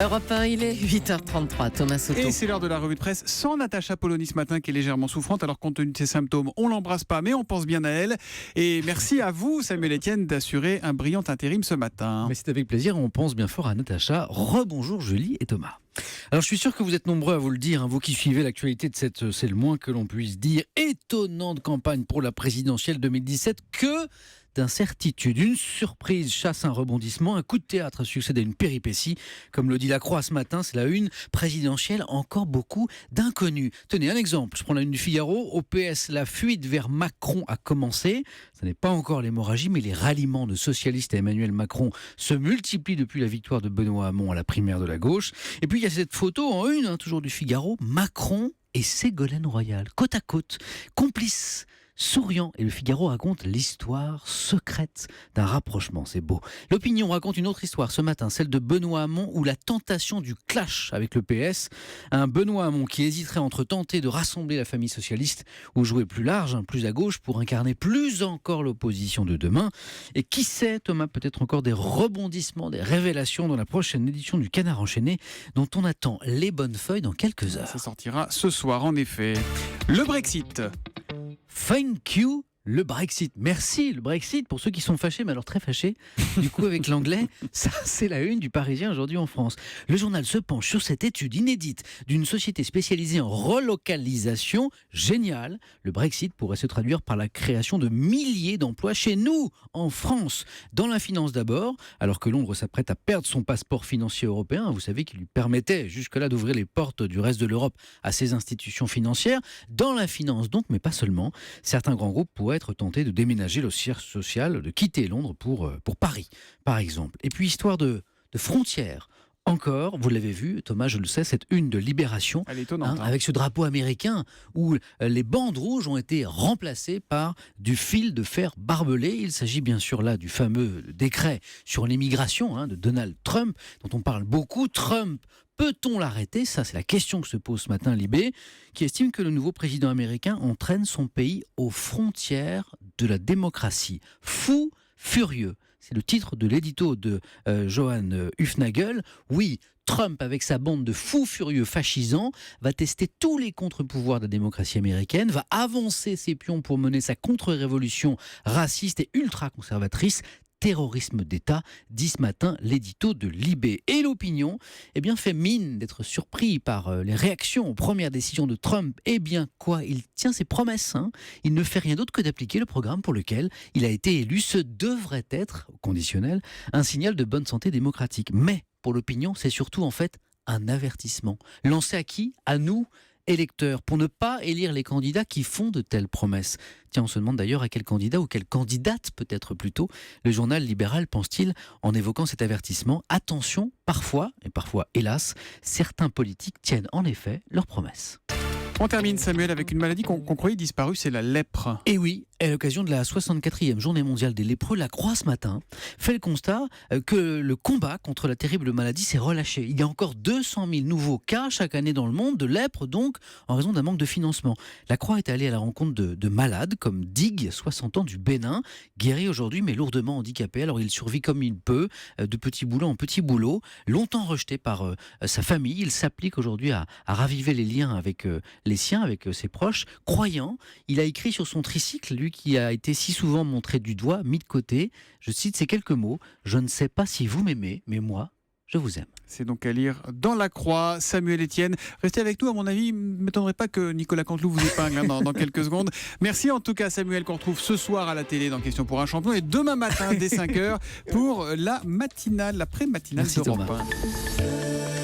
Europe 1, il est 8h33. Thomas Soto. Et c'est l'heure de la revue de presse sans Natacha Polony ce matin qui est légèrement souffrante. Alors compte tenu de ses symptômes, on l'embrasse pas mais on pense bien à elle. Et merci à vous Samuel Etienne d'assurer un brillant intérim ce matin. Mais c'est avec plaisir, on pense bien fort à Natacha. Rebonjour Julie et Thomas. Alors je suis sûr que vous êtes nombreux à vous le dire, hein, vous qui suivez l'actualité de cette, c'est le moins que l'on puisse dire, étonnante campagne pour la présidentielle 2017, que d'incertitude. Une surprise chasse un rebondissement, un coup de théâtre succède à une péripétie. Comme le dit La Croix ce matin, c'est la une présidentielle, encore beaucoup d'inconnus. Tenez un exemple, je prends la une du Figaro. Au PS, la fuite vers Macron a commencé. Ce n'est pas encore l'hémorragie, mais les ralliements de socialistes à Emmanuel Macron se multiplient depuis la victoire de Benoît Hamon à la primaire de la gauche. Et puis il y a cette photo en une, toujours du Figaro, Macron et Ségolène Royal, côte à côte, complices, souriant, et le Figaro raconte l'histoire secrète d'un rapprochement, c'est beau. L'Opinion raconte une autre histoire ce matin, celle de Benoît Hamon ou la tentation du clash avec le PS. Un Benoît Hamon qui hésiterait entre tenter de rassembler la famille socialiste ou jouer plus large, plus à gauche pour incarner plus encore l'opposition de demain. Et qui sait, Thomas, peut-être encore des rebondissements, des révélations dans la prochaine édition du Canard enchaîné dont on attend les bonnes feuilles dans quelques heures. Ça sortira ce soir en effet. Le Brexit. Thank you, le Brexit. Merci, le Brexit, pour ceux qui sont fâchés, mais alors très fâchés. Du coup, avec l'anglais, ça c'est la une du Parisien aujourd'hui en France. Le journal se penche sur cette étude inédite d'une société spécialisée en relocalisation. Génial. Le Brexit pourrait se traduire par la création de milliers d'emplois chez nous, en France. Dans la finance d'abord, alors que Londres s'apprête à perdre son passeport financier européen, vous savez, qui lui permettait jusque-là d'ouvrir les portes du reste de l'Europe à ses institutions financières. Dans la finance donc, mais pas seulement, certains grands groupes pourraient être tentés de déménager le siège social, de quitter Londres pour Paris, par exemple. Et puis, histoire de frontières. Encore, vous l'avez vu, Thomas, je le sais, cette une de Libération, Elle est étonnante, avec ce drapeau américain où les bandes rouges ont été remplacées par du fil de fer barbelé. Il s'agit bien sûr là du fameux décret sur l'immigration de Donald Trump, dont on parle beaucoup. Trump, peut-on l'arrêter ? Ça, c'est la question que se pose ce matin Libé, qui estime que le nouveau président américain entraîne son pays aux frontières de la démocratie. Fou furieux. C'est le titre de l'édito de Johan Hufnagel. Oui, Trump, avec sa bande de fous furieux fascisants, va tester tous les contre-pouvoirs de la démocratie américaine, va avancer ses pions pour mener sa contre-révolution raciste et ultra-conservatrice. Terrorisme d'État, dit ce matin l'édito de Libé. Et l'Opinion fait mine d'être surpris par les réactions aux premières décisions de Trump. Il tient ses promesses. Il ne fait rien d'autre que d'appliquer le programme pour lequel il a été élu. Ce devrait être, au conditionnel, un signal de bonne santé démocratique. Mais pour l'Opinion, c'est surtout en fait un avertissement. Lancé à qui ? À nous, électeurs, pour ne pas élire les candidats qui font de telles promesses. Tiens, on se demande d'ailleurs à quel candidat ou quelle candidate peut-être plutôt le journal libéral pense-t-il en évoquant cet avertissement. Attention, parfois, et parfois hélas, certains politiques tiennent en effet leurs promesses. On termine Samuel avec une maladie qu'on croyait disparue, c'est la lèpre. Et oui, à l'occasion de la 64e journée mondiale des lépreux, La Croix ce matin fait le constat que le combat contre la terrible maladie s'est relâché. Il y a encore 200 000 nouveaux cas chaque année dans le monde de lèpre, donc en raison d'un manque de financement. La Croix est allée à la rencontre de malades comme Dig, 60 ans du Bénin, guéri aujourd'hui mais lourdement handicapé. Alors il survit comme il peut, de petit boulot en petit boulot. Longtemps rejeté par sa famille, il s'applique aujourd'hui à raviver les liens avec les siens, avec ses proches. Croyant, il a écrit sur son tricycle, lui qui a été si souvent montré du doigt, mis de côté, je cite ces quelques mots: « Je ne sais pas si vous m'aimez, mais moi, je vous aime ». C'est donc à lire dans La Croix. Samuel Etienne, restez avec nous, à mon avis, il ne m'étonnerait pas que Nicolas Canteloup vous épingle dans quelques secondes. Merci en tout cas Samuel, qu'on retrouve ce soir à la télé dans Question pour un champion et demain matin dès 5h pour la matinale, la pré-matinale d'Europe 1.